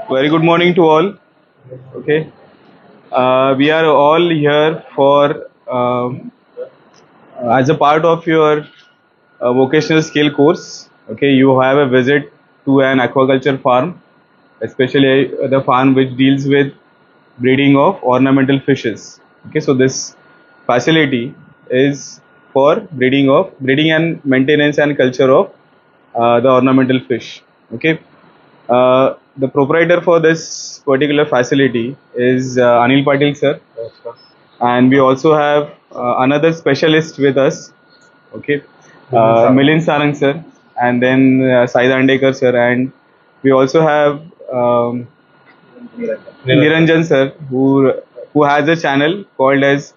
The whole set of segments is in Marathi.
Very good morning to all. Okay, we are all here for as a part of your vocational skill course. Okay, you have a visit to an aquaculture farm, especially the farm which deals with breeding of ornamental fishes. Okay, so this facility is for breeding and maintenance and culture of the ornamental fish. Okay, the proprietor for this particular facility is Anil Patil sir, and we also have another specialist with us. Okay, Milind Sarang sir, and then Saida Andekar sir, and we also have Niranjan sir, who has a channel called as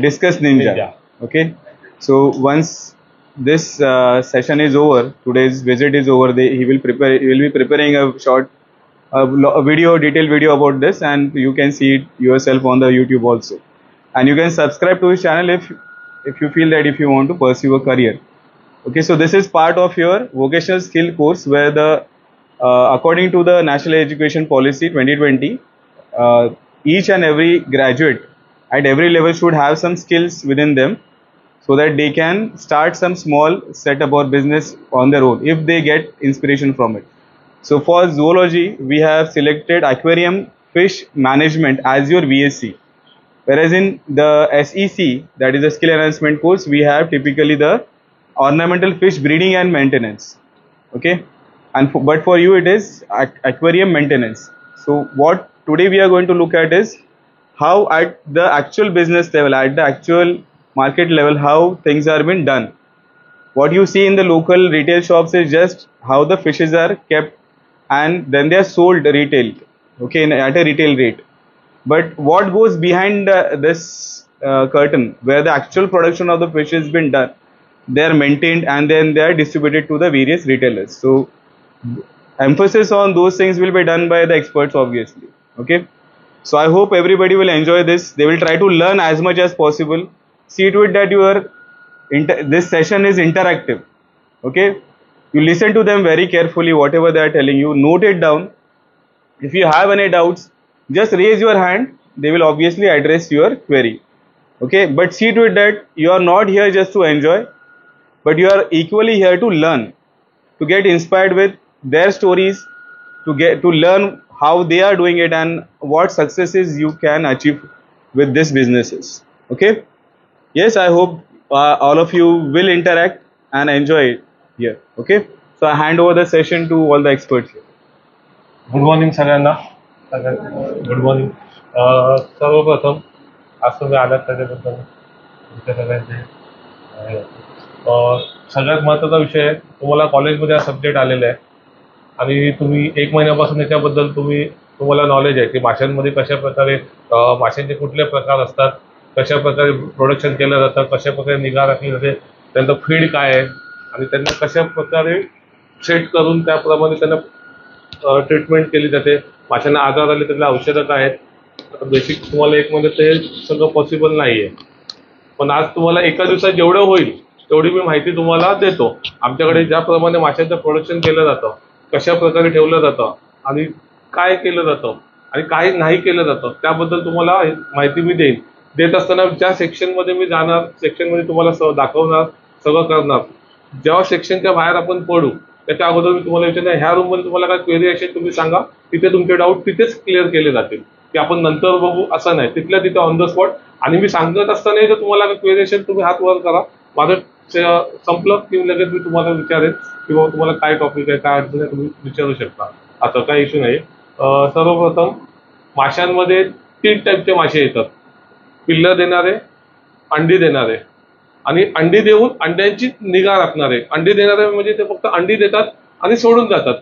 Discuss Ninja. Okay, so once this session is over, today's visit is over, he will prepare. He will be preparing a short detailed video about this, and you can see it yourself on the YouTube also. And you can subscribe to his channel if you feel that if you want to pursue a career. Okay, so this is part of your vocational skill course where the according to the National Education Policy 2020, each and every graduate at every level should have some skills within them so that they can start some small setup or business on their own if they get inspiration from it. So for zoology, we have selected aquarium fish management as your VSc. Whereas in the SEC, that is the skill enhancement course, we have typically the ornamental fish breeding and maintenance. Okay, and but for you it is aquarium maintenance. So what today we are going to look at is how at the actual business level, at the actual market level, how things are being done. What you see in the local retail shops is just how the fishes are kept and then they are sold retail, okay, at a retail rate. But what goes behind this curtain, where the actual production of the fish has been done, they are maintained and then they are distributed to the various retailers. So emphasis on those things will be done by the experts, obviously. Okay, so I hope everybody will enjoy this. They will try to learn as much as possible. See to it that this session is interactive. Okay, you listen to them very carefully, whatever they are telling you, note it down. If you have any doubts, just raise your hand. They will obviously address your query. Okay, but see to it that you are not here just to enjoy, but you are equally here to learn, to get inspired with their stories, to learn how they are doing it and what successes you can achieve with these businesses. Okay, yes, I hope all of you will interact and enjoy it here. Okay, so I hand over the session to all the experts here. Good morning सगळ्यांना. Good morning. सर्वप्रथम आज तुम्ही आलात त्याच्याबद्दल तुमच्या सगळ्यांचे सगळ्यात महत्त्वाचा विषय, तुम्हाला कॉलेजमध्ये हा सब्जेक्ट आलेला आहे आणि तुम्ही 1 महिन्यापासून याच्याबद्दल तुम्हाला नॉलेज आहे की माशांमध्ये कशा प्रकारे माशांचे कुठले प्रकार असतात, कशा प्रकारे प्रोडक्शन केलं जातं, कशा प्रकारे निगा राखली जाते, त्यांचं फीड काय आहे आणि त्यांना कशा प्रकारे सेट करून त्याप्रमाणे त्यांना ट्रीटमेंट केली जाते, माशांना आजार आले त्याला औषधं काय आहेत. आता बेसिक तुम्हाला 1 महिन्यात ते सगळं पॉसिबल नाही आहे, पण आज तुम्हाला एका दिवसात जेवढं होईल तेवढी मी माहिती तुम्हाला देतो. आमच्याकडे ज्याप्रमाणे माशांचं प्रोडक्शन केलं जातं, कशा प्रकारे ठेवलं जातं आणि काय केलं जातं आणि काय नाही केलं जातं त्याबद्दल तुम्हाला माहिती मी देईन. देत असताना ज्या सेक्शनमध्ये मी जाणार, सेक्शनमध्ये तुम्हाला दाखवणार, सगळं करणार. जेव्हा सेक्शनच्या बाहेर आपण पडू त्याच्या अगोदर मी तुम्हाला विचारणार, ह्या रूममध्ये तुम्हाला काय क्वेरी असेल तुम्ही सांगा, तिथे तुमचे डाऊट तिथेच क्लिअर केले जातील, की आपण नंतर बघू असं नाही, तिथल्या तिथे ऑन द स्पॉट. आणि मी सांगत असताना जर तुम्हाला काय क्वेरी असेल तुम्ही हात वर करा, माझं संपलं की लगेच मी तुम्हाला विचारेन किंवा तुम्हाला काय टॉपिक आहे, काय अडचण आहे तुम्ही विचारू शकता. आता काही इश्यू नाही. सर्वप्रथम माशांमध्ये 3 टाईपचे मासे येतात, पिल्लं देणारे, अंडी देणारे आणि अंडी देऊन अंड्यांची निगा राखणारे. अंडी देणारे म्हणजे ते फक्त अंडी देतात आणि सोडून जातात,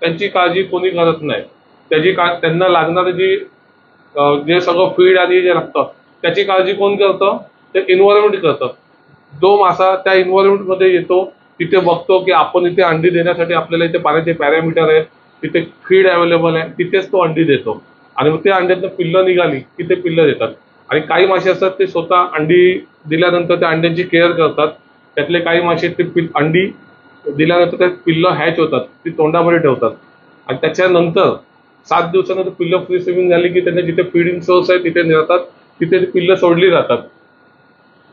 त्यांची काळजी कोणी करत नाही. त्यांना लागणारे जे सगळं फीड आणि जे लागतं त्याची काळजी कोण करतं, ते एन्व्हायरमेंट करतं. जो मासा त्या एन्व्हायरमेंटमध्ये येतो तिथे बघतो की आपण इथे अंडी देण्यासाठी आपल्याला इथे पाण्याचे पॅरामीटर आहेत, तिथे फीड अवेलेबल आहे, तिथेच तो अंडी देतो आणि मग ते अंड्यातनं पिल्लं निघाली की ते पिल्लं देतात. आणि काही मासे असतात ते स्वतः अंडी दिल्यानंतर त्या अंड्यांची केअर करतात. त्यातले काही मासे ते अंडी दिल्यानंतर त्यात पिल्लं हॅच होतात, ती तोंडामध्ये ठेवतात आणि त्याच्यानंतर 7 दिवसानंतर पिल्लं फ्री स्विमिंग झाली की त्यांना जिथे फीडिंग सोर्स आहे तिथे नेतात, तिथे ती पिल्लं सोडली जातात.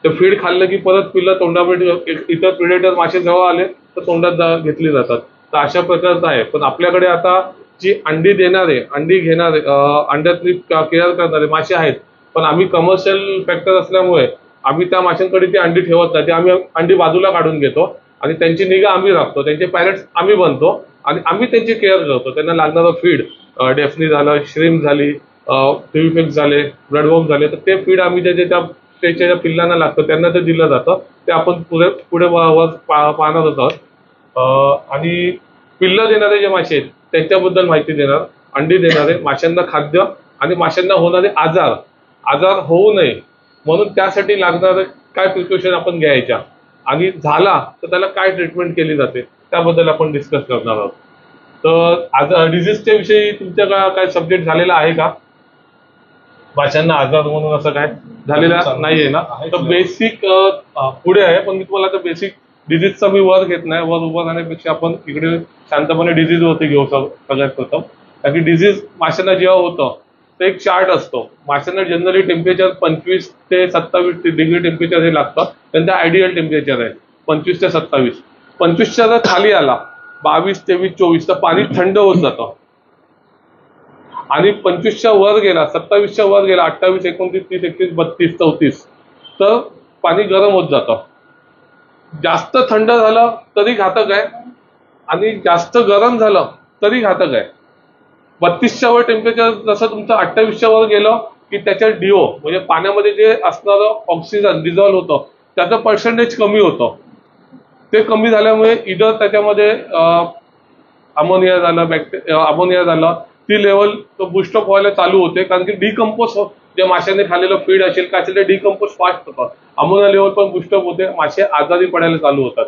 ते फीड खाल्लं की परत पिल्लं तोंडामध्ये इतर प्रिडेटर मासे जवळ आले तर तोंडात घेतली जातात. तर अशा प्रकारचं आहे. पण आपल्याकडे आता जी अंडी देणारे, अंडी घेणारे, अंड्यातली केअर करणारे मासे आहेत, पण आम्ही कमर्शियल फॅक्टर असल्यामुळे आम्ही त्या माशांकडे ती अंडी ठेवत नाही. ती आम्ही अंडी बाजूला काढून घेतो आणि त्यांची निगा आम्ही राखतो, त्यांचे पॅरेंट्स आम्ही बनतो आणि आम्ही त्यांची केअर करतो. त्यांना लागणारं फीड, डेफनी झालं, श्रीम झाली, फिविफिक्स झाले, ब्लडवॉर्म झाले, तर ते फीड आम्ही त्याच्या त्याच्या पिल्लांना लागतं त्यांना ते दिलं जातं. ते आपण पुढे पाहणारच आहोत. आणि पिल्लं देणारे जे मासे आहेत त्यांच्याबद्दल माहिती देणार, अंडी देणारे, माशांना खाद्य आणि माशांना होणारे आजार होऊ नये म्हणून त्यासाठी लागणारे काय प्रिकॉशन आपण घ्यायच्या आणि झाला तर त्याला काय ट्रीटमेंट केली जाते त्याबद्दल आपण डिस्कस करणार आहोत. तर आज डिझीजच्या विषयी तुमच्या काय सब्जेक्ट झालेला आहे का? माशांना आजार म्हणून असं काय झालेला नाहीये ना? तर बेसिक पुढे आहे, पण मी तुम्हाला आता बेसिक डिझीजचा मी वर घेत नाही. वर उभं राहण्यापेक्षा आपण इकडे शांतपणे डिझीज वरती घेऊ सगळ्यात प्रथम. कारण की डिझीज माशांना जेव्हा होतं तर एक चार्ट असतो. माशांना जनरली टेम्परेचर 25 ते 27 डिग्री टेम्परेचर हे लागतं. त्यांचं आयडियल टेम्परेचर आहे 25 ते 27. 25च्या जर खाली आला 22, 23, 24 तर पाणी थंड होत जातं. आणि 25च्या वर गेला, 27च्या वर गेला, 28, 29, 30, 31, 32, 34 तर पाणी गरम होत जातं. जास्त थंड झालं तरी घातक आहे आणि जास्त गरम झालं तरी घातक आहे. 32च्या वर टेम्परेचर जसं तुमचं 28च्या वर गेलं की त्याच्या डीओ म्हणजे पाण्यामध्ये जे असणारं ऑक्सिजन डिझॉल्व्ह होतं त्याचं पर्सेंटेज कमी होतं. ते कमी झाल्यामुळे इधर त्याच्यामध्ये अमोनिया झालं, ती लेवल बुस्टअप व्हायला चालू होते. कारण की डिकम्पोज जे माशाने खाल्लेलं फीड असेल काय असेल ते डिकम्पोज फास्ट होतं. अमोनिया लेवल पण बुस्टअप होते, मासे आजारी पडायला चालू होतात.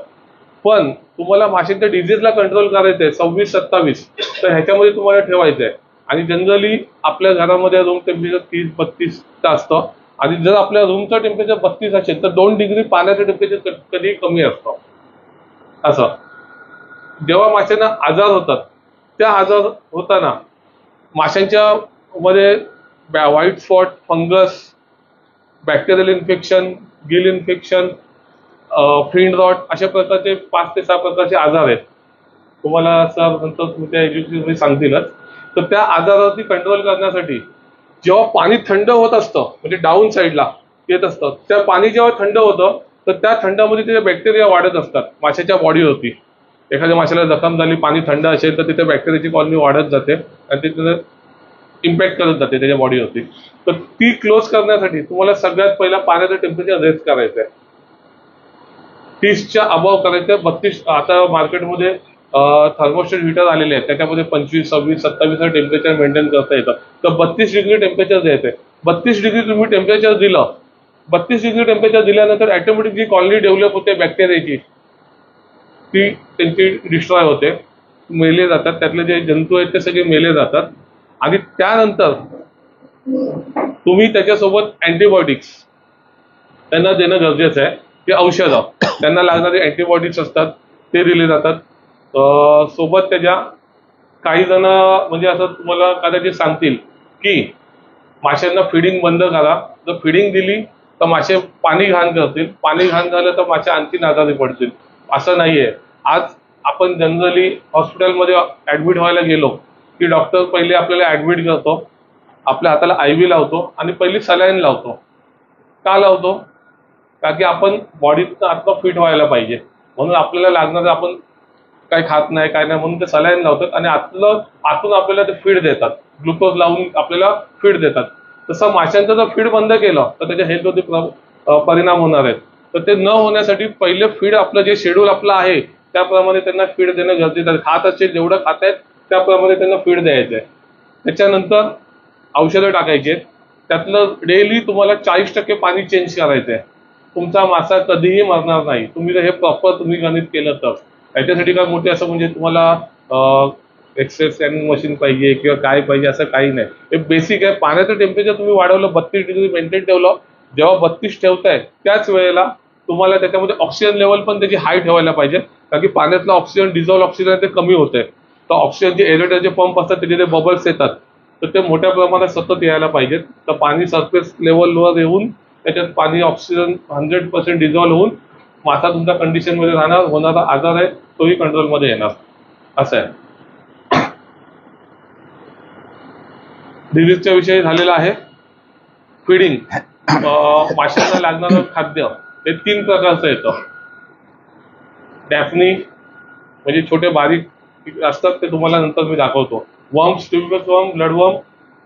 पण तुम्हाला माशांच्या डिझीजला कंट्रोल करायचं आहे 26-27 तर ह्याच्यामध्ये तुम्हाला ठेवायचं आहे. आणि जनरली आपल्या घरामध्ये रूम टेम्परेचर 30-32 असतं आणि जर आपल्या रूमचं टेम्परेचर 32 असेल तर 2 डिग्री पाण्याचं टेम्परेचर कधी कमी असतं. असं जेव्हा माशांना आजार होतात त्या आजार होताना माशांच्या मध्ये white spot, fungus, bacterial infection, gill infection, fin rot अशा प्रकारचे 5 ते 6 प्रकारचे आजार आहेत. तुम्हाला सर नंतर तुमच्या एज्युकेशन सांगतीलच. तर त्या आजारावरती कंट्रोल करण्यासाठी जेव्हा पाणी थंड होत असतं म्हणजे डाऊन साईडला येत असतं, त्या पाणी जेव्हा थंड होतं तर त्या थंडामध्ये ते बॅक्टेरिया वाढत असतात माशाच्या बॉडीवरती. एखाद्या माशाला जखम झाली, पाणी थंड असेल तर तिथे बॅक्टेरियाची कॉलनी वाढत जाते आणि तिथे इम्पॅक्ट करत जाते त्याच्या बॉडीवरती. तर ती क्लोज करण्यासाठी तुम्हाला सगळ्यात पहिला पाण्याचं टेम्परेचर रेस्ट करायचं आहे. 30च्या अबव करायचं. 32 आता मार्केटमध्ये थर्मोस्टेट हीटर आलेले आहेत त्याच्यामध्ये 25, 26, 27 टेम्परेचर मेंटेन करता येतं. तर 32 डिग्री टेम्परेचर द्यायचं आहे. 32 डिग्री तुम्ही टेम्परेचर दिलं, 32 डिग्री टेम्परेचर दिल्यानंतर ऑटोमॅटिक जी कॉलनी डेव्हलप होते बॅक्टेरियाची ती त्यांची डिस्ट्रॉय होते, मेले जातात. त्यातले जे जंतू आहेत ते सगळे मेले जातात. आणि त्यानंतर तुम्ही त्याच्यासोबत अँटीबायोटिक्स त्यांना देणं गरजेचं आहे. ते औषधं त्यांना लागणारे अँटीबायोटिक्स असतात ते दिले जातात. सोबत त्याच्या काही जण म्हणजे असं तुम्हाला कदाचित सांगतील की माशांना फिडिंग बंद करा. जर फिडिंग दिली तर मासे पाणी घाण करतील, पाणी घाण झालं तर मासे आणखी आजारी पडतील. असं नाहीये. आज आपण जनरली हॉस्पिटलमध्ये ऍडमिट व्हायला गेलो की डॉक्टर पहिले आपल्याला ऍडमिट करतो, आपल्या हाताला IV लावतो आणि पहिली सलाईन लावतो. का लावतो? कारण की आपण बॉडीतनं आत्ता फिट व्हायला पाहिजे म्हणून आपल्याला लागणार आपण काय खात नाही काय नाही म्हणून ते सलाईन लावतात आणि आतून आपल्याला ते फीड देतात, ग्लुकोज लावून आपल्याला फीड देतात. तसं माशांचं जर फीड बंद केलं तर त्याच्या हेल्थवरती परिणाम होणार आहेत. तर ते न होण्यासाठी पहिले फीड आपलं जे शेड्यूल आपलं आहे त्याप्रमाणे त्यांना फीड देणं गरजेचं आहे. खात असेल जेवढं खात आहेत त्याप्रमाणे त्यांना फीड द्यायचं आहे. त्याच्यानंतर औषधं टाकायची आहेत. त्यातलं डेली तुम्हाला 40% पाणी चेंज करायचं आहे. तुमचा मासा कधीही मरणार नाही तुम्ही जर हे प्रॉपर तुम्ही गणित केलं तर. याच्यासाठी काय मोठे असं म्हणजे तुम्हाला एक्सरे स्कॅनिंग मशीन पाहिजे किंवा काय पाहिजे असं काही नाही. हे बेसिक आहे. पाण्याचं टेम्परेचर तुम्ही वाढवलं 32 डिग्री मेंटेन ठेवलं, जेव्हा 32 ठेवताय त्याच वेळेला तुम्हाला त्याच्यामध्ये ऑक्सिजन लेवल पण त्याची हाय ठेवायला पाहिजे. कारण की पाण्यातलं ऑक्सिजन डिझॉल्व्ह ऑक्सिजन ते कमी होतंय. तर ऑक्सिजनचे एरेटरचे पंप असतात त्याचे ते बबल्स येतात, तर ते मोठ्या प्रमाणात सतत यायला पाहिजेत. तर पाणी सरफेस लेवलवर येऊन त्याच्यात पाणी ऑक्सिजन 100% डिझॉल्व्ह होऊन मासा तुमच्या कंडिशनमध्ये राहणार, होणारा आजार आहे तोही कंट्रोलमध्ये येणार, असं आहे. डिजीजच्या विषयी झालेला आहे. फीडिंग, माशांना लागणारं खाद्य हे 3 प्रकारचं येतं. डॅफ्नी म्हणजे छोटे बारीक असतात, ते तुम्हाला नंतर मी दाखवतो. वर्म्स, ट्युबरस वर्म, ब्लडवर्म,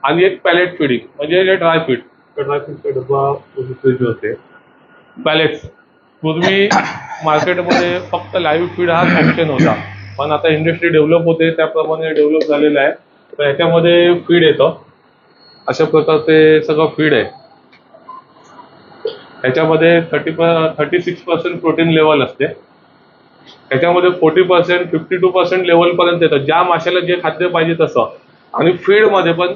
आणि एक पॅलेट फीडिंग म्हणजे जे ड्राय फीड. ड्राय फीडचा डब्बा होते पॅलेट्स. पूर्वी मार्केटमध्ये फक्त लाईव्ह फीड हाच ऑप्शन होता, पण आता इंडस्ट्री डेव्हलप होते त्याप्रमाणे डेव्हलप झालेलं आहे. तर ह्याच्यामध्ये फीड येतं, अशा प्रकारचे सगळं फीड आहे. ह्याच्यामध्ये 36% प्रोटीन लेवल असते. ह्याच्यामध्ये 40%, 52% लेवलपर्यंत येतं, ज्या माशाला जे खाद्य पाहिजे तसं. आणि फीडमध्ये पण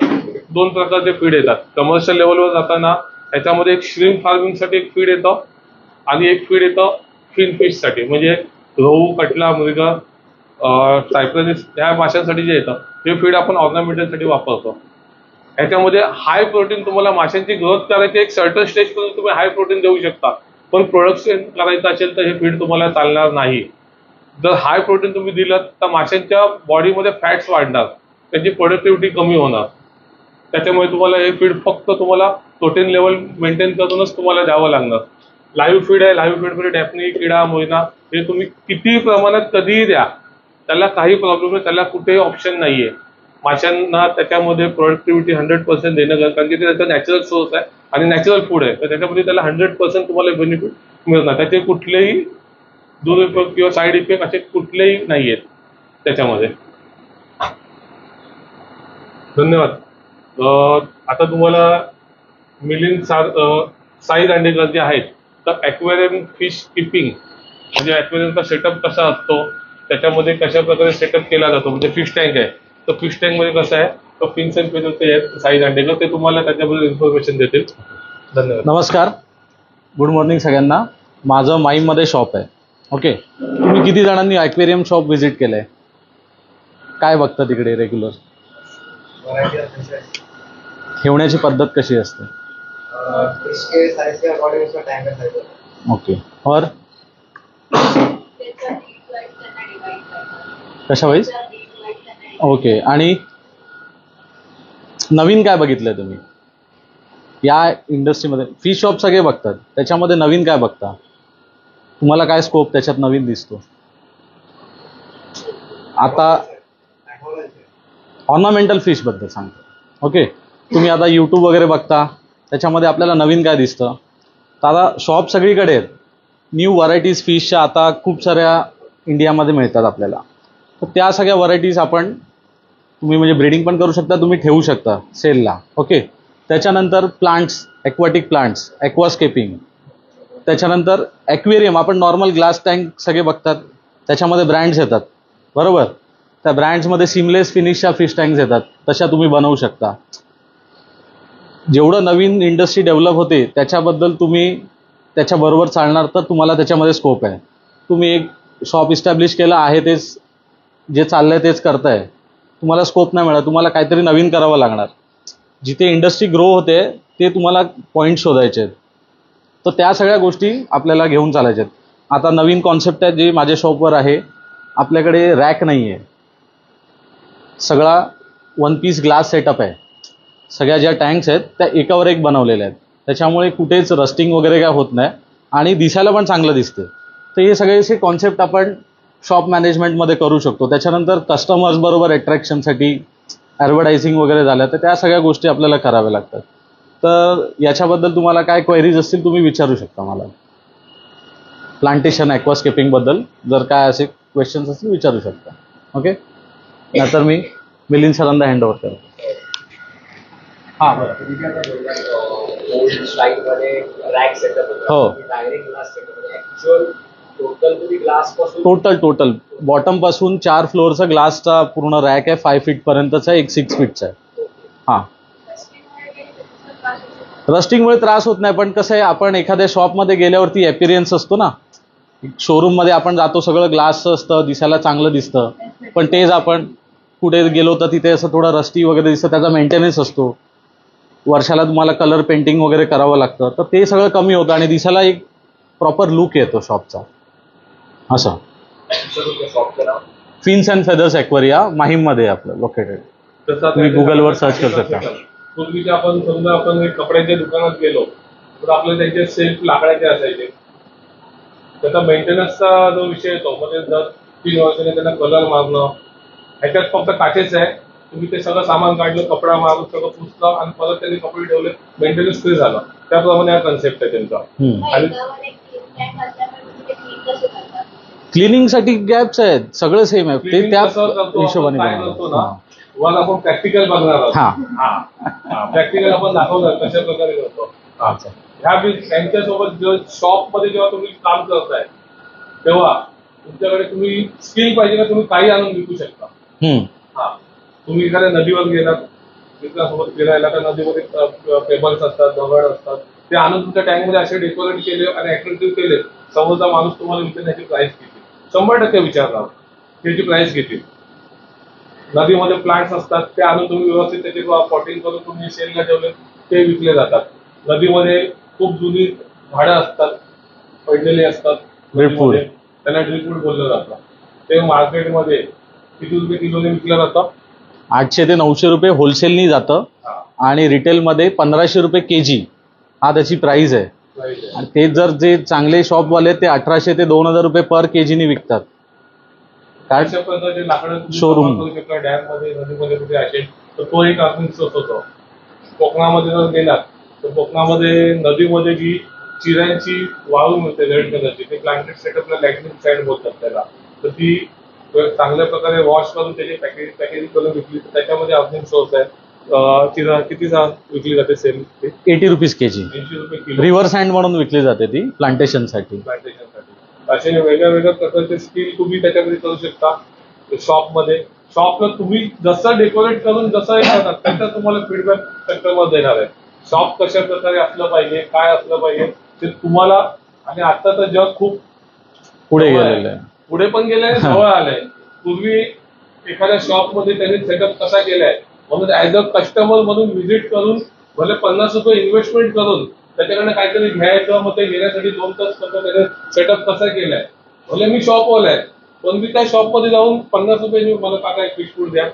2 प्रकारचे फीड येतात. कमर्शियल लेवलवर जाताना ह्याच्यामध्ये एक श्रिम्प फार्मिंगसाठी एक फीड येतं आणि एक फीड येतं फिनफिशसाठी, म्हणजे रोहू, कटला, मृग, सायप्रस ह्या माशांसाठी जे येतं हे फीड आपण ऑर्नामेंटलसाठी वापरतो. ह्याच्यामध्ये हाय प्रोटीन, तुम्हाला माशांची ग्रोथ करायची एक सर्टन स्टेजपर्यंत तुम्ही हाय प्रोटीन देऊ शकता, पण प्रोडक्शन करायचं असेल तर हे फीड तुम्हाला चालणार नाही. जर हाय प्रोटीन तुम्ही दिलं तर माशांच्या बॉडीमध्ये फॅट्स वाढणार, त्यांची प्रोडक्टिव्हिटी कमी होणार. त्याच्यामुळे तुम्हाला हे फीड फक्त तुम्हाला प्रोटीन लेवल मेंटेन करूनच तुम्हाला द्यावं लागणार. लाईव्ह फीड आहे, लाईव्ह फीडमध्ये डॅफ्नी, किडा, मोयना हे तुम्ही किती प्रमाणात कधीही द्या, त्याला काही प्रॉब्लेम नाही, त्याला कुठेही ऑप्शन नाहीये. माशांना त्याच्यामध्ये प्रोडक्टिव्हिटी 100% देणं, कारण की ते त्याचा नॅचरल सोर्स आहे आणि नॅचरल फूड आहे, तर त्याच्यामध्ये त्याला 100% तुम्हाला बेनिफिट मिळणार. त्याचे कुठलेही दुरुपयोग किंवा साईड इफेक्ट असे कुठलेही नाही आहेत त्याच्यामध्ये. धन्यवाद. आता तुम्हाला मिलिंद साई दांडेकर जे आहेत, तर ॲक्वेरियम फिश किपिंग म्हणजे ॲक्वेरियमचा सेटअप कसा असतो, त्याच्यामध्ये कशा प्रकारे सेटअप केला जातो, म्हणजे फिश टँक आहे तर फिश टँकमध्ये कसं आहे, तर फिन्स अँड फिशर ते आहेत साई दांडेकर, ते तुम्हाला त्याच्याबद्दल इन्फॉर्मेशन देतील. धन्यवाद. नमस्कार, गुड मॉर्निंग सगळ्यांना. माझं माईमध्ये शॉप आहे. ओके, तुम्ही किती जणांनी ॲक्वेरियम शॉप व्हिजिट केलंय? काय बघता तिकडे रेग्युलर? ठेवण्याची पद्धत कशी असते? ओके, और कशा वाईज? ओके, आणि नवीन काय बघितलंय तुम्ही या इंडस्ट्रीमध्ये? फिश शॉप सगळे बघतात, त्याच्यामध्ये नवीन काय बघता? तुम्हाला काय स्कोप त्याच्यात नवीन दिसतो? आता ऑर्नामेंटल फिश बद्दल सांगतो. ओके, तुम्ही आता यूट्यूब वगैरे बघता, त्याच्यामध्ये आपल्याला नवीन काय दिसतं? तर आता शॉप सगळीकडे आहेत, न्यू व्हरायटीज फिशच्या आता खूप साऱ्या इंडियामध्ये मिळतात आपल्याला. तर त्या सगळ्या व्हरायटीज आपण तुम्ही म्हणजे ब्रीडिंग पण करू शकता, तुम्ही ठेवू शकता सेलला. ओके, त्याच्यानंतर प्लांट्स, ॲक्वॅटिक प्लांट्स, ॲक्वास्केपिंग, त्याच्यानंतर ॲक्वेरियम. आपण नॉर्मल ग्लास टँक सगळे बघतात, त्याच्यामध्ये ब्रँड्स येतात, बरोबर? त्या ब्रँड्समध्ये सीमलेस फिनिशच्या फिश टँक्स येतात, तशा तुम्ही बनवू शकता. जेवढं नवीन इंडस्ट्री डेव्हलप होते त्याच्याबद्दल तुम्ही त्याच्याबरोबर चालणार तर तुम्हाला त्याच्यामध्ये स्कोप आहे. तुम्ही एक शॉप इस्टॅब्लिश केलं आहे, तेच जे चाललंय तेच करताय, तुम्हाला स्कोप नाही मिळत, तुम्हाला काहीतरी नवीन करावं लागणार. जिथे इंडस्ट्री ग्रो होते ते तुम्हाला पॉईंट शोधायचे आहेत, तर त्या सगळ्या गोष्टी आपल्याला घेऊन चालायच्या आहेत. आता नवीन कॉन्सेप्ट आहे जे माझ्या शॉपवर आहे, आपल्याकडे रॅक नाही आहे, सगळा 1 पीस ग्लास सेटअप आहे. सगळ्या ज्या टँक्स आहेत त्या एकावर एक बनवलेल्या आहेत, त्याच्यामुळे कुठेच रस्टिंग वगैरे काय होत नाही आणि दिसायला पण चांगलं दिसते. तर हे सगळेचे कॉन्सेप्ट आपण शॉप मॅनेजमेंटमध्ये करू शकतो. त्याच्यानंतर कस्टमर्स बरोबर अट्रॅक्शनसाठी ॲडव्हर्टायझिंग वगैरे झाल्या, तर त्या सगळ्या गोष्टी आपल्याला कराव्या लागतात. तर याच्याबद्दल तुम्हाला काय क्वेरीज असतील तुम्ही विचारू शकता मला. प्लांटेशन, ॲक्वास्केपिंगबद्दल जर काय असे क्वेश्चन्स असतील विचारू शकता. ओके, नंतर मी मिलिंद सरांना हँडओव्हर करतो. हां, हो, टोटल बॉटम पासून 4 फ्लोअरचा ग्लासचा पूर्ण रॅक आहे, 5 फीटपर्यंतचा, एक 6 फीटचा आहे. हां, रस्टिंगमुळे त्रास होत नाही, पण कसं आहे, आपण एखाद्या शॉपमध्ये गेल्यावरती ॲपिरियन्स असतो ना, शोरूममध्ये आपण जातो, सगळं ग्लासचं असतं, दिसायला चांगलं दिसतं, पण तेच आपण कुठे गेलो तर तिथे असं थोडा रस्टी वगैरे दिसतं, त्याचा मेंटेनन्स असतो, वर्षाला तुम्हाला कलर पेंटिंग वगैरे करावं लागतं, तर ते सगळं कमी होतं आणि दिसायला एक प्रॉपर लुक येतो शॉपचा. असं फिन्स अँड फेदर्स ॲक्वेरिया माहीममध्ये आपलं लोकेटेड. तुम्ही गुगलवर सर्च करू शकता. पूर्वीचे आपण समजा आपण कपड्याच्या दुकानात गेलो तर आपल्याला त्यांचे सेल्फ लाकडाचे असायचे, त्याचा मेंटेनन्सचा जो विषय येतो म्हणजे दर 3 वर्षांनी त्यांना कलर मारणं, ह्याच्यात फक्त काचेच आहे. तुम्ही ते सगळं सामान काढलं, कपडा मारून सगळं पुसलं आणि परत त्यांनी कपडे ठेवले, मेंटेनन्स फ्री झालं. त्याप्रमाणे हा कन्सेप्ट आहे त्यांचा. आणि क्लिनिंगसाठी गॅप्स आहेत, सगळं सेम आहे, ते त्या हिशोबाने काय करतो ना, तुम्हाला आपण प्रॅक्टिकल बघणार आहोत. प्रॅक्टिकल आपण दाखवणार कशा प्रकारे करतो. त्यांच्यासोबत शॉपमध्ये जेव्हा तुम्ही काम करताय तेव्हा तुमच्याकडे तुम्ही स्किल पाहिजे ना, तुम्ही काही आणून विकू शकता. तुम्ही एखाद्या नदीवर गेलात मित्रासोबत फिरायला, तर नदीमध्ये पेबल्स असतात, दगड असतात, ते आणून तुमच्या टँकमध्ये असे डेकोरेट केले आणि अट्रॅक्टिव्ह केले, समोरचा माणूस तुम्हाला विकण्याची प्राइस किती 100% विचारणार त्याची प्राइस किती. नदीमध्ये प्लांट्स असतात, ते आणून तुम्ही व्यवस्थित त्याचे पॉटिंग करून तुम्ही सेलला ठेवले, ते विकले जातात. नदीमध्ये खूप जुनी झाडं असतात, पडलेली असतात, त्यांना ड्रीपवूड बोललं जातं. ते मार्केटमध्ये किती रुपये किलोने विकलं जातं? 800 ते 900 रुपये होलसेलनी जातं आणि रिटेलमध्ये 1500 रुपये केजी हा त्याची प्राइस आहे. आणि ते जर जे चांगले शॉपवाले ते 1800 ते 2000 रुपये पर केजीनी विकतात. अशा प्रकारचे लाकडं शोरूम डॅम मध्ये नदीमध्ये कुठे असेल तर तो एक अर्निंग सोर्स होतो. कोकणामध्ये जर गेलात तर कोकणामध्ये नदीमध्ये जी चिऱ्यांची वाळू मिळते रेड कलरची, ते प्लांटेड सेटअपला लॅग्निक सँड बोलतात त्याला, तर ती चांगल्या प्रकारे वॉश करून त्याची पॅकेजिंग करून विकली तर त्याच्यामध्ये अर्निंग सोर्स आहे. चिरा किती विकली जाते सेल? 80 rupees KG. 80 रुपये किलो. रिव्हर सँड म्हणून विकली जाते ती प्लांटेशनसाठी. असे वेगळ्या वेगळ्या प्रकारचे स्किल तुम्ही त्याच्यामध्ये करू शकता शॉपमध्ये. शॉपला तुम्ही जसं डेकोरेट करून जसं हे करतात त्याचा तुम्हाला फीडबॅक कस्टमर देणार आहे. शॉप कशा प्रकारे असलं पाहिजे, काय असलं पाहिजे ते तुम्हाला. आणि आता तर जग खूप पुढे गेलेलं आहे, पुढे पण गेलंय, जवळ आलंय. पूर्वी एखाद्या शॉपमध्ये त्यांनी सेटअप कसा केलाय म्हणून ऍज अ कस्टमर म्हणून व्हिजिट करून भले 50 रुपये इन्व्हेस्टमेंट करून त्याच्याकडनं काहीतरी घ्यायचं, मग ते घेण्यासाठी 2 तास कसं त्याने सेटअप कसा केलाय. भले मी शॉपवाला आहे पण मी त्या शॉपमध्ये जाऊन 50 रुपये मला काका एक फिश फूड द्या,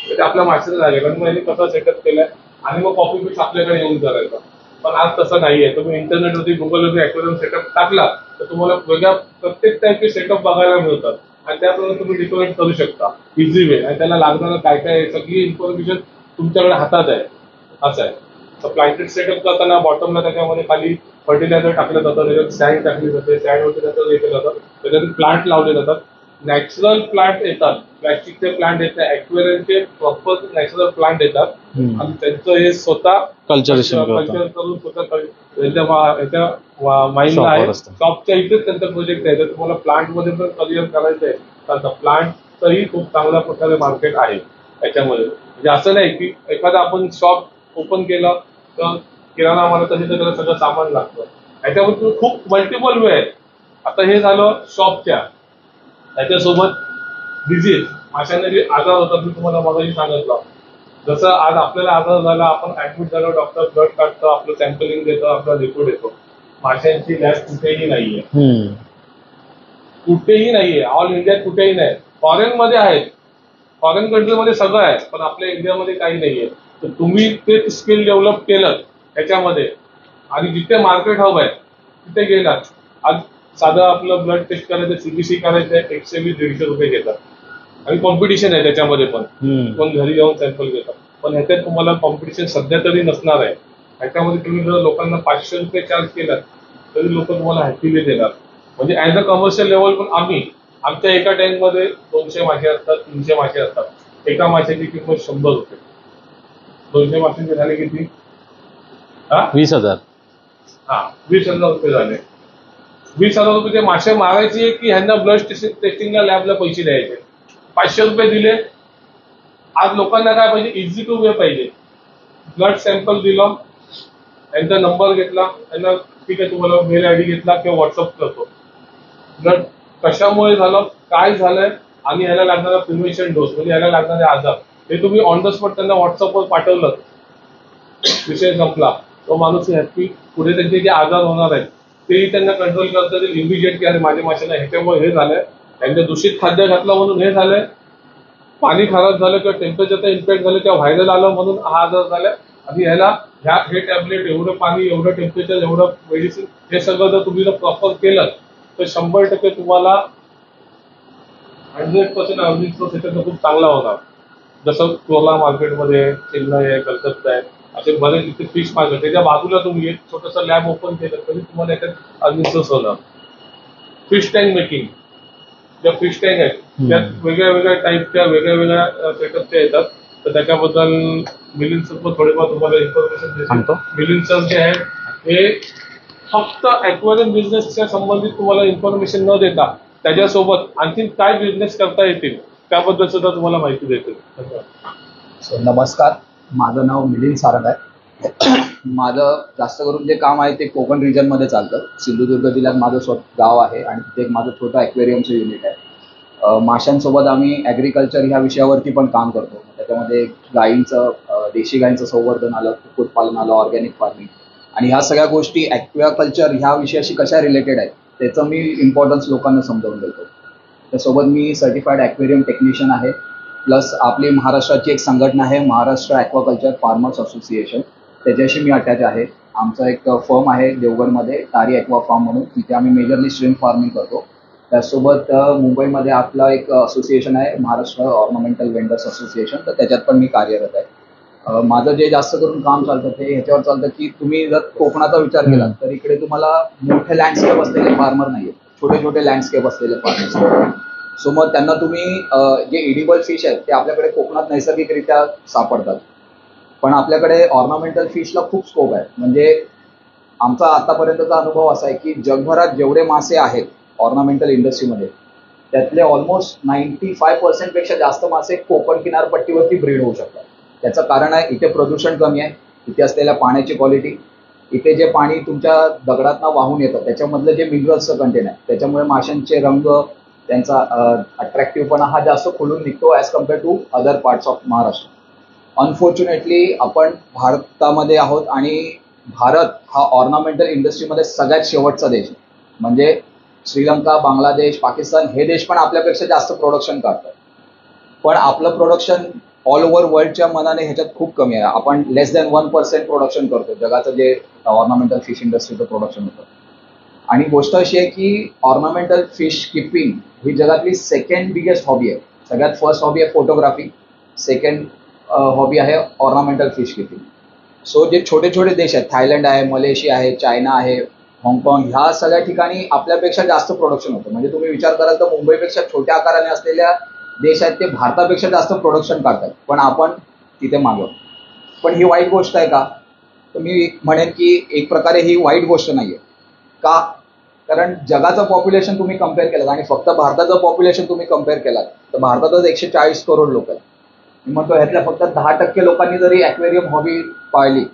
ते आपल्या माणसाला लागेल आणि मग कसा सेटअप केलाय आणि मग कॉफी पीस आपल्याकडे येऊन करायचा. पण आज तसं नाहीये. तुम्ही इंटरनेटवरती गुगलवरती ॲक्वेरियम सेटअप टाकला तर तुम्हाला वेगळ्या प्रत्येक टाईपचे सेटअप बघायला मिळतात आणि त्याप्रमाणे तुम्ही डेकोरेट करू शकता इझी वे. आणि त्याला लागणारं काय काय सगळी इन्फॉर्मेशन तुमच्याकडे हातात आहे. असं आहे. तर प्लांटेड सेटअप करताना बॉटमला त्याच्यामध्ये खाली फर्टिलायझर टाकलं जातं, त्याच्यात सँड टाकली जाते, सँडवरती त्याचं हे केलं जातं, त्याच्यात प्लांट लावले जातात. नॅचरल प्लांट येतात, प्लॅस्टिकचे प्लांट येतात, ॲक्वेरियमचे प्रॉपर नॅचरल प्लांट येतात आणि त्यांचं हे स्वतः कल्चरेशन करून स्वतः माइंडला आहे. शॉपच्या इथेच त्यांचा प्रोजेक्ट आहे. तर तुम्हाला प्लांटमध्ये पण करिअर करायचं आहे तर प्लांटचंही खूप चांगल्या प्रकारे मार्केट आहे याच्यामध्ये. म्हणजे असं नाही की एखादा आपण शॉप ओपन केलं तर किराणा माल तशी त्याला सगळं सामान लागतं. याच्यामध्ये खूप मल्टिपल वे आहेत. आता हे झालं शॉपच्या. त्याच्यासोबत डिझीज, माशांना जे आजार होतात मी तुम्हाला मगाशी सांगितलं. जसं आज आपल्याला आजार झाला, आपण ऍडमिट झालो, डॉक्टर ब्लड काढतो, आपलं सॅम्पलिंग देतो, आपला रिपोर्ट येतो. माशांची लॅब कुठेही नाहीये, कुठेही नाहीये. ऑल इंडियात कुठेही नाही. फॉरेन मध्ये आहेत, फॉरेन कंट्रीमध्ये सगळं आहे पण आपल्या इंडियामध्ये काही नाहीये. तर तुम्ही ते स्किल डेव्हलप केलं त्याच्यामध्ये आणि जिथे मार्केट हवं आहे तिथे गेलात. आज साधं आपलं ब्लड टेस्ट करायचं, सीबीसी करायचं आहे, 120-150 रुपये घेतात आणि कॉम्पिटिशन आहे त्याच्यामध्ये पण. कोण घरी जाऊन सॅम्पल घेतात. पण ह्याच्यात तुम्हाला कॉम्पिटिशन सध्या तरी नसणार आहे. ह्याच्यामध्ये तुम्ही जर लोकांना 500 रुपये चार्ज केलात तरी लोक तुम्हाला हॅपीली देणार. म्हणजे ऍज अ कमर्शियल लेवल पण आम्ही आमच्या एका टँकमध्ये 200 मासे असतात, 300 मासे असतात. एका माशाची किंमत 100 रुपये. 200 माशांचे झाले किती? 20,000. 20,000 रुपये झाले. 20,000 रुपये मासे मारायचे की ह्यांना ब्लड टेस्टिंगला लॅबला पैसे द्यायचे. 500 रुपये दिले. आज लोकांना काय पाहिजे? इझी टू वे पाहिजे. ब्लड सॅम्पल दिलं, यांचा नंबर घेतला, त्यांना ठीक आहे तुम्हाला मेल आयडी घेतला किंवा व्हॉट्सअप करतो. ब्लड कशामुळे झालं, काय झालंय आणि ह्याला लागणारा प्रिव्हेन्शन डोस म्हणजे ह्याला लागणारे आजार हे तुम्ही ऑन द स्पॉट त्यांना व्हॉट्सअपवर पाठवलं, विषय संपला. तो माणूस हॅपी. पुढे त्यांचे जे आजार होणार आहेत तेही त्यांना कंट्रोल करता येईल इमिजिएट, की अरे माझ्या माशाला ह्याच्यामुळे हे झालंय, त्यांच्या दूषित खाद्य घातलं म्हणून हे झालंय, पाणी खराब झालं किंवा टेम्परेचरचा इम्पॅक्ट झालं किंवा व्हायरल आलं म्हणून हा आजार झालाय. आणि ह्याला हे टॅबलेट, एवढं पाणी, एवढं टेम्परेचर, एवढं मेडिसिन, हे सगळं जर तुम्ही जर प्रॉपर केलं तर 100% तुम्हाला 100% अर्निंग सोर्स याच्यात खूप चांगला होणार. जसं कोला मार्केटमध्ये, चेन्नई आहे, कलकत्ता आहे, असे बरेच इथे फिश मार्केट, त्याच्या बाजूला तुम्ही एक छोटंसं लॅब ओपन केलं तरी तुम्हाला याच्यात अर्निंग सोर्स होणार. फिश टँक मेकिंग, ज्या फिश टँक आहेत त्यात वेगळ्या वेगळ्या टाईपच्या वेगळ्या वेगळ्या सेटअपच्या येतात. तर त्याच्याबद्दल मिलिंद सर पण थोडेफार तुम्हाला इन्फॉर्मेशन देतो. मिलिंद सर जे आहे हे फक्त ॲक्वेरियम बिझनेसच्या संबंधित तुम्हाला इन्फॉर्मेशन न देता त्याच्यासोबत आणखी काय बिझनेस करता येतील त्याबद्दल सुद्धा तुम्हाला माहिती देतील. धन्यवाद. नमस्कार, माझं नाव मिलिंद सारंग आहे. माझं जास्त करून जे काम आहे ते कोकण रिजनमध्ये चालतं. सिंधुदुर्ग जिल्ह्यात माझं गाव आहे आणि तिथे एक माझं छोटं ॲक्वेरियमचं युनिट आहे. माशांसोबत आम्ही ॲग्रिकल्चर ह्या विषयावरती पण काम करतो. त्याच्यामध्ये गायींचं, देशी गायींचं संवर्धन आलं, कुक्कुटपालन आलं, ऑर्गॅनिक फार्मिंग, आणि ह्या सगळ्या गोष्टी ॲक्वाकल्चर ह्या विषयाशी कशा रिलेटेड आहेत त्याचं मी इम्पॉर्टन्स लोकांना समजावून देतो. त्यासोबत मी सर्टिफाईड ॲक्वेरियम टेक्निशियन आहे. प्लस आपली महाराष्ट्राची एक संघटना आहे, महाराष्ट्र ॲक्वाकल्चर फार्मर्स असोसिएशन, त्याच्याशी मी अटॅच आहे. आमचा एक फर्म आहे देवगडमध्ये, तारी ॲक्वा फार्म म्हणून, तिथे आम्ही मेजरली श्रिम्प फार्मिंग करतो. त्यासोबत मुंबईमध्ये आपलं एक असोसिएशन आहे, महाराष्ट्र ऑर्नामेंटल वेंडर्स असोसिएशन, तर त्याच्यात पण मी कार्यरत आहे. माझं जे जास्त करून काम चालतं ते ह्याच्यावर चालतं की तुम्ही जर कोकणाचा विचार केला तर इकडे तुम्हाला मोठे लँडस्केप असलेले फार्मर नाहीये, छोटे छोटे लँडस्केप असलेले फार्मर्स. सो मग त्यांना तुम्ही जे इडिबल फिश आहेत ते आपल्याकडे कोकणात नैसर्गिकरित्या सापडतात, पण आपल्याकडे ऑर्नामेंटल फिशला खूप स्कोप आहे. म्हणजे आमचा आतापर्यंतचा अनुभव असा आहे की जगभरात जेवढे मासे आहेत ऑर्नामेंटल इंडस्ट्रीमध्ये त्यातले ऑलमोस्ट 95% पेक्षा जास्त मासे कोकण किनारपट्टीवरती ब्रीड होऊ शकतात. त्याचं कारण आहे इथे प्रदूषण कमी आहे, इथे असलेल्या पाण्याची क्वालिटी, इथे जे पाणी तुमच्या दगडातनं वाहून येतं त्याच्यामधलं जे मिनरल्सचं कंटेंट आहे त्याच्यामुळे माशांचे रंग, त्यांचा अट्रॅक्टिव्हपणा हा जास्त खुलून निघतो as compare to other parts of Maharashtra. Unfortunately आपण भारतामध्ये आहोत आणि भारत हा ऑर्नामेंटल इंडस्ट्रीमध्ये सगळ्यात शेवटचा देश आहे. म्हणजे श्रीलंका, बांगलादेश, पाकिस्तान हे देश पण आपल्यापेक्षा जास्त प्रोडक्शन करतात, पण आपलं प्रोडक्शन ऑल ओव्हर वर्ल्डच्या मनाने ह्याच्यात खूप कमी आहे. आपण लेस दॅन 1% प्रोडक्शन करतो जगाचं जे ऑर्नामेंटल फिश इंडस्ट्रीचं प्रोडक्शन होतं. आणि गोष्ट अशी आहे की ऑर्नामेंटल फिश किपिंग ही जगातली सेकंड बिगेस्ट हॉबी आहे. सगळ्यात फर्स्ट हॉबी आहे फोटोग्राफी, सेकंड हॉबी आहे ऑर्नामेंटल फिश किपिंग. सो जे छोटे छोटे देश आहेत, थायलंड आहे, मलेशिया आहे, चायना आहे, हाँगकाँग, ह्या सगळ्या ठिकाणी आपल्यापेक्षा जास्त प्रोडक्शन होतं. म्हणजे तुम्ही विचार कराल तर मुंबईपेक्षा छोट्या आकाराने असलेल्या देश आहेत ते भारतापेक्षा जास्त प्रोडक्शन करतात, पण आपण तिथे मागं. पण ही वाईट गोष्ट आहे का? तर मी म्हणेन की एक प्रकारे ही वाईट गोष्ट नाही आहे. का? कारण जगाचं पॉप्युलेशन तुम्ही कम्पेअर केलं आणि फक्त भारताचं पॉप्युलेशन तुम्ही कम्पेअर केलात तर भारतातच 140 करोड लोक आहेत. मी म्हणतो ह्यातल्या फक्त 10% लोकांनी जरी ॲक्वेरियम हॉबी पाळली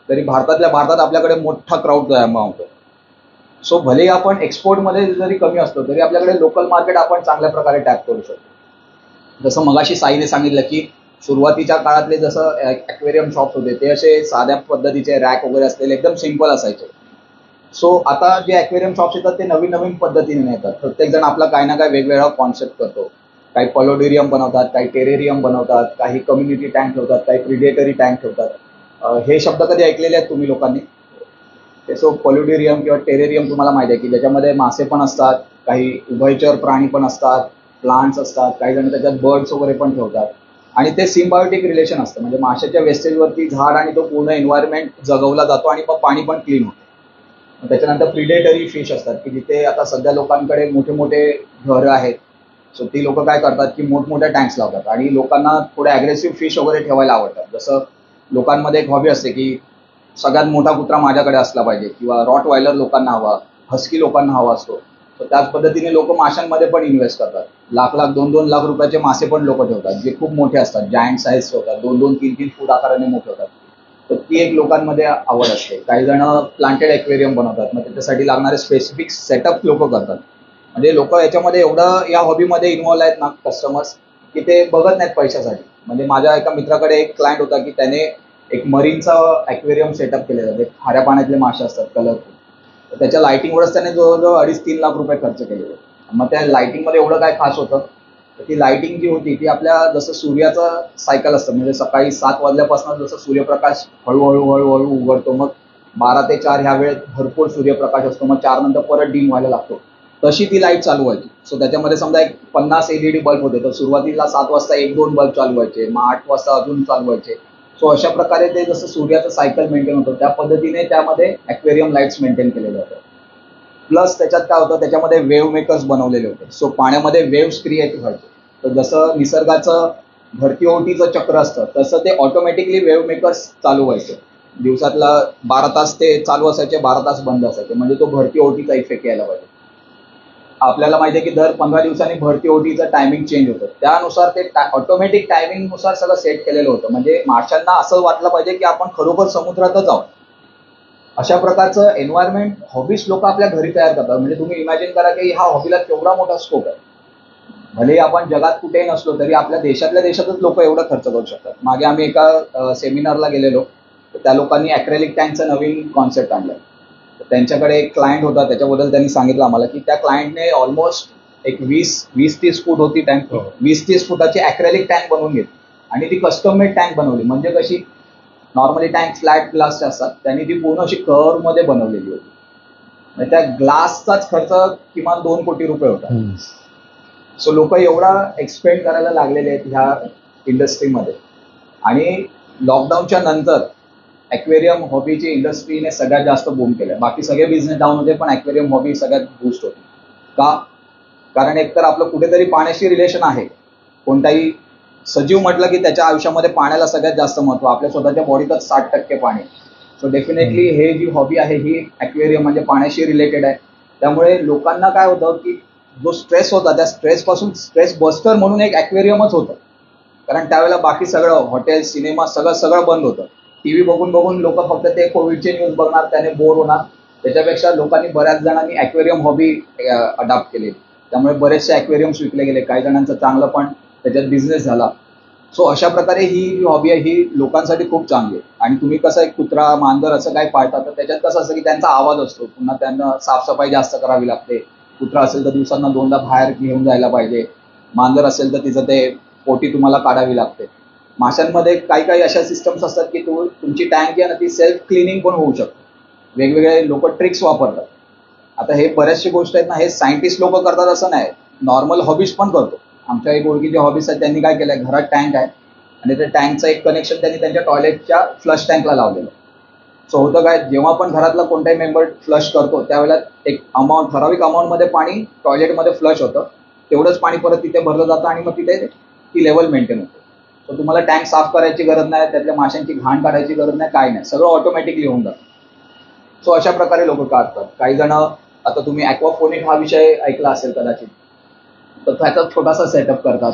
तरी भारतात आपल्याकडे मोठा क्राऊड जमा होतो. सो भले आपण एक्सपोर्टमध्ये जरी कमी असतो तरी आपल्याकडे लोकल मार्केट आपण चांगल्या प्रकारे टॅप करू शकतो. जसं मगाशी साईने सांगितलं की सुरुवातीच्या काळातले जसं ॲक्वेरियम शॉप्स होते ते असे साध्या पद्धतीचे रॅक वगैरे असलेले एकदम सिम्पल असायचे. सो आता जे ॲक्वेरियम शॉप्स येतात ते नवीन नवीन पद्धतीने येतात. प्रत्येक जण आपला काही ना काही वेगवेगळा कॉन्सेप्ट करतो. काही पलोडेरियम बनवतात, काही टेरेरियम बनवतात, काही कम्युनिटी टँक ठेवतात, काही प्रिडेटरी टँक ठेवतात. हे शब्द कधी ऐकलेले आहेत तुम्ही लोकांनी? सो पॉल्युडेरियम किंवा टेरेरियम तुम्हाला माहिती आहे की ज्याच्यामध्ये मासे पण असतात, काही उभयचर प्राणी पण असतात, प्लांट्स असतात, काही जण त्याच्यात बर्ड्स वगैरे पण ठेवतात आणि ते सिम्बायोटिक रिलेशन असतं. म्हणजे माशाच्या वेस्टेजवरती झाड आणि तो पूर्ण एन्व्हायरमेंट जगवला जातो आणि मग पाणी पण क्लीन होतं. त्याच्यानंतर प्रिडेटरी फिश असतात की जिथे आता सध्या लोकांकडे मोठे मोठे घरं आहेत. सो ती लोक काय करतात की मोठमोठ्या टँक्स लावतात आणि लोकांना थोडे ॲग्रेसिव्ह फिश वगैरे ठेवायला आवडतात. जसं लोकांमध्ये एक हॉबी असते की सगळ्यात मोठा कुत्रा माझ्याकडे असला पाहिजे किंवा रॉट वायलर लोकांना हवा, हस्की लोकांना हवा असतो. तर त्याच पद्धतीने लोक माशांमध्ये पण इन्व्हेस्ट करतात. लाख 2-2 लाख रुपयाचे मासे पण लोक ठेवतात जे खूप मोठे असतात, जायंट साईज होतात, 2-2, 3-3 फूट आकाराने मोठे होतात. तर ती एक लोकांमध्ये आवड असते. काही जण प्लांटेड ॲक्वेरियम बनवतात, मग त्याच्यासाठी लागणारे स्पेसिफिक सेटअप लोक करतात. म्हणजे लोक याच्यामध्ये एवढं या हॉबीमध्ये इन्व्हॉल्व आहेत ना कस्टमर्स, की ते बघत नाहीत पैशासाठी. म्हणजे माझ्या एका मित्राकडे एक क्लायंट होता की त्याने एक मरीनचा ॲक्वेरियम सेटअप केलेला, ते खाऱ्या पाण्यातले मासे असतात कलरफुल. तर त्याच्या लाइटिंगवरच त्याने जवळजवळ 2.5-3 लाख रुपये खर्च केलेले. मग त्या लाइटिंगमध्ये एवढं काय खास होतं, तर ती लाइटिंग जी होती ती आपल्या जसं सूर्याचं सायकल असतं, म्हणजे सकाळी 7 वाजल्यापासून जसं सूर्यप्रकाश हळूहळू हळूहळू उघडतो, मग 12 ते 4 ह्या वेळेत भरपूर सूर्यप्रकाश असतो, मग 4 नंतर परत डीम व्हायला लागतो, तशी ती लाईट चालू व्हायची. सो त्याच्यामध्ये समजा एक 50 LED बल्ब होते, तर सुरुवातीला 7 वाजता 1-2 बल्ब चालू व्हायचे, मग 8 वाजता अजून चालू व्हायचे. सो अशा प्रकारे ते जसं सूर्याचं सायकल मेंटेन होतं त्या पद्धतीने त्यामध्ये ॲक्वेरियम लाईट्स मेंटेन केलेले होते. प्लस त्याच्यात काय होतं, त्याच्यामध्ये वेव्ह मेकर्स बनवलेले होते. सो पाण्यामध्ये वेव्स क्रिएट व्हायचे. तर जसं निसर्गाचं भरती-ओहोटीचं चक्र असतं तसं ते ऑटोमॅटिकली वेव्ह मेकर्स चालू व्हायचे. दिवसातला 12 तास ते चालू असायचे, 12 तास बंद असायचे, म्हणजे तो भरती-ओहोटीचा इफेक्ट यायला पाहिजे. आपल्याला माहिती आहे की दर 15 दिवसांनी भरती-ओहोटीचं टायमिंग चेंज होतं, त्यानुसार ते ऑटोमॅटिक टायमिंगनुसार सगळं सेट केलेलं होतं. म्हणजे माशांना असं वाटलं पाहिजे की आपण खरोखर समुद्रातच आहोत. अशा प्रकारचं एन्व्हायरमेंट हॉबीज लोक आपल्या घरी तयार करतात. म्हणजे तुम्ही इमॅजिन करा की हा हॉबीला केवढा मोठा स्कोप आहे. भले आपण जगात कुठेही नसलो तरी आपल्या देशातल्या देशातच लोक एवढा खर्च करू शकतात. मागे आम्ही एका सेमिनारला गेलेलो, तर त्या लोकांनी ॲक्रेलिक टँकचं नवीन कॉन्सेप्ट आणलं. तर त्यांच्याकडे एक क्लायंट होता, त्याच्याबद्दल त्यांनी सांगितलं आम्हाला की त्या क्लायंटने ऑलमोस्ट एक 20-30 फूट होती टँक, 20-30 फुटाची ॲक्रेलिक टँक बनवून घेतली आणि ती कस्टम मेड टँक बनवली. म्हणजे कशी, नॉर्मली टँक फ्लॅट ग्लासच्या असतात, त्यांनी ती पूर्ण अशी कर्वमध्ये बनवलेली होती. म्हणजे त्या ग्लासचाच खर्च किमान 2 कोटी रुपये होता. सो लोक एवढा एक्सपेंड करायला लागलेले आहेत ह्या इंडस्ट्रीमध्ये. आणि लॉकडाऊनच्या नंतर ॲक्वेरियम हॉबीची इंडस्ट्रीने सगळ्यात जास्त बूम केलं. बाकी सगळे बिझनेस डाऊन होते, पण ॲक्वेरियम हॉबी सगळ्यात बूस्ट होती. का? कारण एकतर आपलं कुठेतरी पाण्याशी रिलेशन आहे. कोणताही सजीव म्हटलं की त्याच्या आयुष्यामध्ये पाण्याला सगळ्यात जास्त महत्त्व. आपल्या स्वतःच्या बॉडीतच 60% पाणी. सो डेफिनेटली हे जी हॉबी आहे ही ॲक्वेरियम म्हणजे पाण्याशी रिलेटेड आहे. त्यामुळे लोकांना काय होतं की जो स्ट्रेस होता त्या स्ट्रेसपासून स्ट्रेस बस्टर म्हणून एक ॲक्वेरियमच होतं. कारण त्यावेळेला बाकी सगळं हॉटेल, सिनेमा सगळं बंद होतं. टीव्ही बघून बघून लोक फक्त ते कोविडचे न्यूज बघणार, त्याने बोर होणार. त्याच्यापेक्षा लोकांनी, बऱ्याच जणांनी ॲक्वेरियम हॉबी अडॉप्ट केली. त्यामुळे बरेचसे ॲक्वेरियम्स विकले गेले. काही जणांचं चांगलं पण त्याच्यात बिझनेस झाला. सो अशा प्रकारे ही जी हॉबी आहे ही लोकांसाठी खूप चांगली आहे. आणि तुम्ही कसं एक कुत्रा, मांजर असं काय पाळता, तर त्याच्यात कसं असतं की त्यांचा आवाज असतो, पुन्हा त्यांना साफसफाई जास्त करावी लागते. कुत्रा असेल तर दिवसांना 2दा बाहेर घेऊन जायला पाहिजे. मांजर असेल तर तिचं ते पोटी तुम्हाला काढावी लागते. माशांमध्ये काही अशा सिस्टम्स असतात की तुमची टँक जी आहे ना ती सेल्फ क्लिनिंग पण होऊ शकते. वेगवेगळे लोक ट्रिक्स वापरतात. आता हे बऱ्याचशा गोष्टी आहेत ना, हे सायंटिस्ट लोक करतात असं नाही, नॉर्मल हॉबीज पण करतो. आमच्या एक ओळखीचे हॉबीज आहेत, त्यांनी काय केलंय, घरात टँक आहे आणि त्या टँकचं एक कनेक्शन त्यांनी त्यांच्या टॉयलेटच्या फ्लश टँकला लावलेलं. सो होतं काय, जेव्हा पण घरातला कोणताही मेंबर फ्लश करतो त्यावेळेला एक अमाऊंट, ठराविक अमाऊंटमध्ये पाणी टॉयलेटमध्ये फ्लश होतं. तेवढंच पाणी परत तिथे भरलं जातं आणि मग तिथे ती लेवल मेंटेन होते. तर तुम्हाला टँक साफ करायची गरज नाही, त्यातल्या माशांची घाण काढायची गरज नाही, काय नाही, सगळं ऑटोमॅटिकली होऊन जातं. सो अशा प्रकारे लोक करतात. काही जण, आता तुम्ही ॲक्वापोनिक हा विषय ऐकला असेल कदाचित, तर त्याचा छोटासा सेटअप करतात.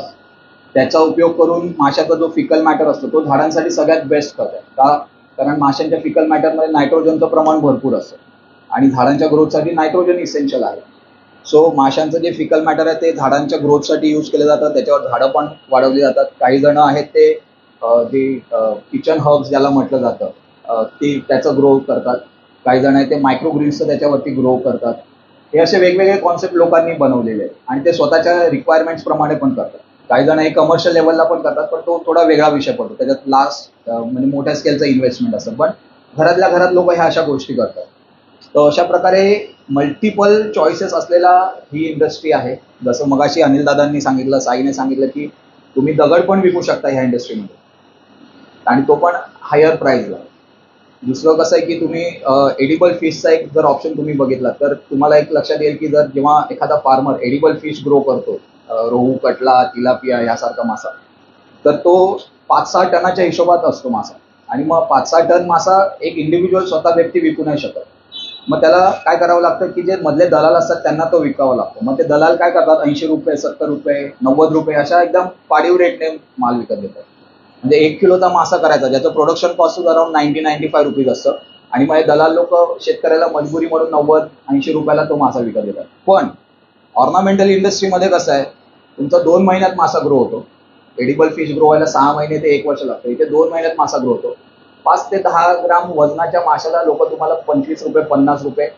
त्याचा उपयोग करून माशाचा जो फिकल मॅटर असतो तो झाडांसाठी सगळ्यात बेस्ट करतात. का? कारण माशांच्या फिकल मॅटरमध्ये नायट्रोजनचं प्रमाण भरपूर असतं आणि झाडांच्या ग्रोथसाठी नायट्रोजन इसेन्शियल आहे. सो माशांचं जे फिकल मॅटर आहे ते झाडांच्या ग्रोथसाठी यूज केलं जातं. त्याच्यावर झाडं पण वाढवली जातात. काही जण आहेत ते जे किचन हर्ब्स ज्याला म्हटलं जातं ती त्याचं ग्रो करतात. काही जण आहेत ते मायक्रोग्रीन्सचं त्याच्यावरती ग्रो करतात. हे असे वेगवेगळे कॉन्सेप्ट लोकांनी बनवलेले आहेत आणि ते स्वतःच्या रिक्वायरमेंट्स प्रमाणे पण करतात. काही जण हे कमर्शियल लेवलला पण करतात, पण तो थोडा वेगळा विषय पडतो. त्याच्यात म्हणजे मोठ्या स्केलचं इन्व्हेस्टमेंट असतं, पण घरातल्या घरात लोक ह्या अशा गोष्टी करतात. तर अशा प्रकारे मल्टिपल चॉईसेस असलेला ही इंडस्ट्री आहे. जसं मगाशी अनिल दादांनी सांगितलं, साईने सांगितलं की तुम्ही दगड पण विकू शकता ह्या इंडस्ट्रीमध्ये आणि तो पण हायर प्राईजला. दुसरं कसं आहे की तुम्ही एडिबल फिशचा एक जर ऑप्शन तुम्ही बघितला तर तुम्हाला एक लक्षात येईल की जर जेव्हा एखादा फार्मर एडिबल फिश ग्रो करतो, रोहू, कटला, तिलापिया यासारखा मासा, तर तो 5-6 टनाच्या हिशोबात असतो मासा. आणि मग 5-6 टन मासा एक इंडिव्हिज्युअल स्वतः व्यक्ती विकू नाही शकत. मग त्याला काय करावं लागतं की जे मधले दलाल असतात त्यांना तो विकावा लागतो. मग ते दलाल काय करतात, 80 रुपये, 70 रुपये, 90 रुपये अशा एकदम पाडीव रेटने माल विकत देतात. म्हणजे 1 किलोचा मासा करायचा ज्याचं प्रोडक्शन कॉस्ट अराउंड 90-95 रुपीज असतं आणि मग हे दलाल लोक शेतकऱ्याला मजबुरी म्हणून 90-80 रुपयाला तो मासा विकत देतात. पण ऑर्नामेंटल इंडस्ट्रीमध्ये कसं आहे, तुमचा 2 महिन्यात मासा ग्रो होतो. एडिबल फिश ग्रो व्हायला 6 महिने ते 1 वर्ष लागतं. इथे 2 महिन्यात मासा ग्रो होतो. 5 ते 10 ग्राम वजनाच्या माशाला लोक तुम्हाला 25 रुपये 50 रुपये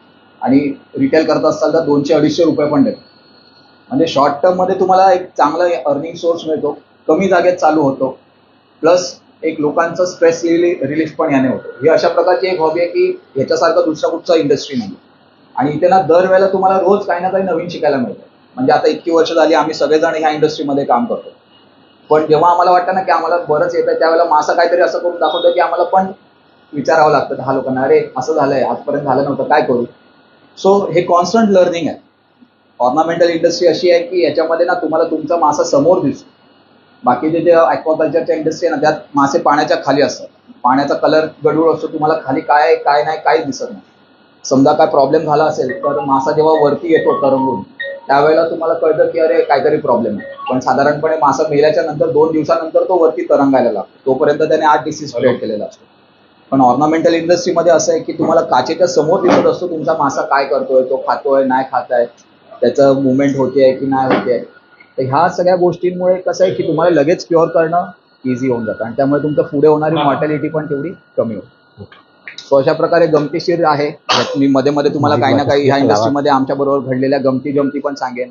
आणि रिटेल करत असाल तर 200-250 रुपये पण देतात. म्हणजे शॉर्ट टर्म मध्ये तुम्हाला एक चांगला अर्निंग सोर्स मिळतो, कमी जागेत चालू होतो, प्लस एक लोकांचं स्ट्रेस रिलीफ पण याने होतो. ही अशा प्रकारची एक हॉबी आहे की ह्याच्यासारखं दुसरा कुठचा इंडस्ट्री नाही. आणि इथे ना दरवेळेला तुम्हाला रोज काही ना काही नवीन शिकायला मिळतं. म्हणजे आता इतकी वर्ष झाली आम्ही सगळेजण ह्या इंडस्ट्रीमध्ये काम करतो, पण जेव्हा आम्हाला वाटतं ना की आम्हाला बरंच येतं, त्यावेळेला मासा काहीतरी असं करून दाखवतो की आम्हाला पण विचारावं लागतं 10 लोकांना, अरे असं झालंय, आजपर्यंत झालं नव्हतं, काय करू. सो हे कॉन्स्टंट लर्निंग आहे. ऑर्नामेंटल इंडस्ट्री अशी आहे की याच्यामध्ये ना तुम्हाला तुमचा मासा समोर दिसतो. बाकीचे जे ॲक्वाकल्चरच्या इंडस्ट्री आहे ना, त्यात मासे पाण्याच्या खाली असतात, पाण्याचा कलर गडूळ असतो, तुम्हाला खाली काय काय नाही काहीच दिसत नाही. समजा काय प्रॉब्लेम झाला असेल तर मासा जेव्हा वरती येतो तरंगून, त्यावेळेला तुम्हाला कळतं की अरे काहीतरी प्रॉब्लेम आहे. पण साधारणपणे मासा मेल्याच्या नंतर 2 दिवसानंतर तो वरती तरंगायला लागतो, तोपर्यंत त्याने 8 डिसीज स्प्रेड केलेला असतो. पण ऑर्नामेंटल इंडस्ट्रीमध्ये असं आहे की तुम्हाला काचेच्या समोर दिसत असतो तुमचा मासा काय करतोय, तो खातोय नाही खात आहे, त्याचं मुवमेंट होते की नाही होते. तर ह्या सगळ्या गोष्टींमुळे कसं आहे की तुम्हाला लगेच क्युअर करणं इझी होऊन जातं आणि त्यामुळे तुमचं पुढे होणारी मॉर्टॅलिटी पण तेवढी कमी होते. सो अशा प्रकारे गमतीशीर आहे. मी मध्ये मध्ये तुम्हाला काही ना काही ह्या इंडस्ट्रीमध्ये आमच्या बरोबर घडलेल्या गमती पण सांगेन.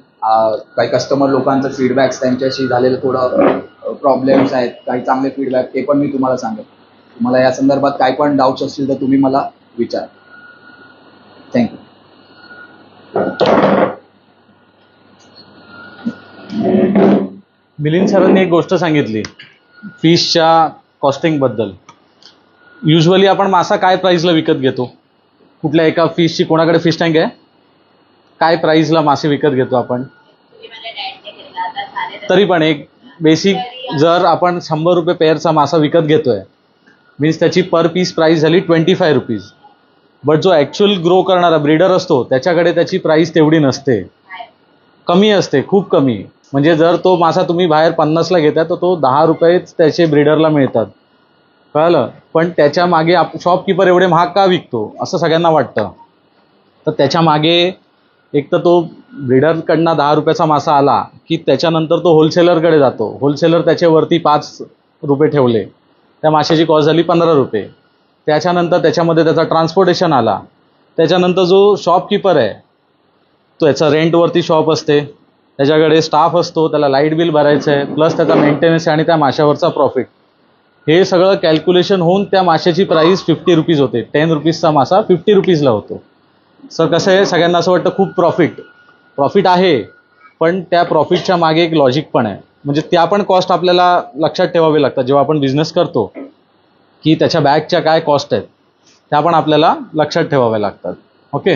काही कस्टमर लोकांचं फीडबॅक्स, त्यांच्याशी झालेलं थोडं प्रॉब्लेम्स आहेत, काही चांगले फीडबॅक, ते पण मी तुम्हाला सांगेन. तुम्हाला या संदर्भात काही पण डाऊट्स असतील तर तुम्ही मला विचारा. थँक्यू. मिलिंद सरांनी एक गोष्ट सांगितली फिशच्या कॉस्टिंग बद्दल. युजली आपण मासा काय प्राइसला विकत घेतो? कुठल्या एका फिशची, कोणाकडे फिश टँक आहे, काय प्राइसला मासे विकत घेतो आपण? तरी पण एक बेसिक, जर आपण 100 रुपये पेअरचा मासा विकत घेतोय मीन्स त्याची पर पीस प्राइस झाली 25 रुपीज. बट जो ॲक्च्युअल ग्रो करणारा ब्रीडर असतो त्याच्याकडे त्याची प्राइस तेवढी नसते, कमी असते, खूप कमी. म्हणजे जर तो मासा तुम्ही बाहेर 50ला घेताय तर तो 10 रुपयेच त्याचे ब्रीडरला मिळतात, कळलं. पण त्याच्या मागे शॉपकीपर एवढे महाग का विकतो असं सगळ्यांना वाटतं. तर त्याच्या मागे एक तर तो ब्रीडरकडनं 10 रुपयाचा मासा आला की त्याच्यानंतर तो होलसेलरकडे जातो, होलसेलर त्याच्यावरती 5 रुपये ठेवले, त्या माशाची कॉस्ट झाली 15 रुपये. त्याच्यानंतर त्याच्यामध्ये त्याचा ट्रान्सपोर्टेशन आला, त्याच्यानंतर जो शॉपकीपर आहे तो याचा रेंटवरती शॉप असते, त्याच्याकडे स्टाफ असतो, त्याला लाईट बिल भरायचं आहे, प्लस त्याचा मेंटेनन्स आणि त्या माशावरचा प्रॉफिट, हे सगळं कॅल्क्युलेशन होऊन त्या माशाची प्राईस 50 रुपीज होते. 10 रुपीजचा मासा 50 रुपीजला होतो. सर कसं आहे, सगळ्यांना असं वाटतं खूप प्रॉफिट आहे, पण त्या प्रॉफिटच्या मागे एक लॉजिक पण आहे. म्हणजे त्या पण कॉस्ट आपल्याला लक्षात ठेवावे लागतात जेव्हा आपण बिझनेस करतो, की त्याच्या बॅगच्या काय कॉस्ट आहेत त्या पण आपल्याला लक्षात ठेवाव्या लागतात. ओके,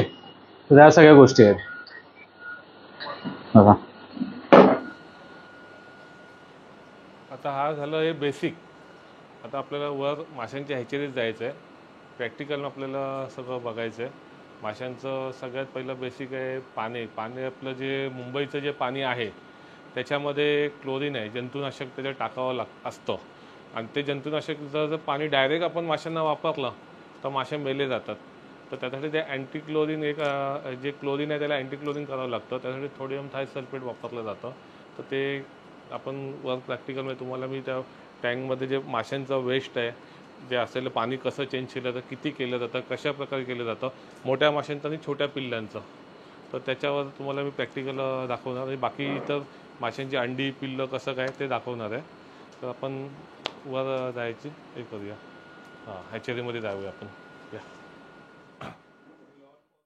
तर या सगळ्या गोष्टी आहेत. बघा आता हा झालं हे बेसिक. आता आपल्याला वर माशांच्या ह्याच्यातच जायचं आहे, प्रॅक्टिकल आपल्याला सगळं बघायचं आहे. माशांचं सगळ्यात पहिलं बेसिक आहे पाणी आपलं जे मुंबईचं जे पाणी आहे त्याच्यामध्ये क्लोरीन आहे, जंतुनाशक त्याच्यात टाकावं असतं. आणि ते जंतुनाशक जर पाणी डायरेक्ट आपण माशांना वापरलं तर मासे मेले जातात. तर त्यासाठी ते अँटी क्लोरीन जे क्लोरीन आहे त्याला अँटी क्लोरीन करावं लागतं. त्यासाठी थोडियम थायसल्फेट वापरलं जातं. तर ते आपण वर प्रॅक्टिकलमध्ये तुम्हाला मी त्या टँकमध्ये जे माशांचं वेस्ट आहे, जे असेल पाणी कसं चेंज केलं जातं, किती केलं जातं, कशा प्रकारे केलं जातं, मोठ्या माशांचं आणि छोट्या पिल्लांचं, तर त्याच्यावर तुम्हाला मी प्रॅक्टिकल दाखवणार आहे. बाकी इतर माशांची अंडी पिल्लं कसं काय ते दाखवणार आहे. तर आपण वर जायची हे करूया, हॅचरीमध्ये जाऊया आपण. या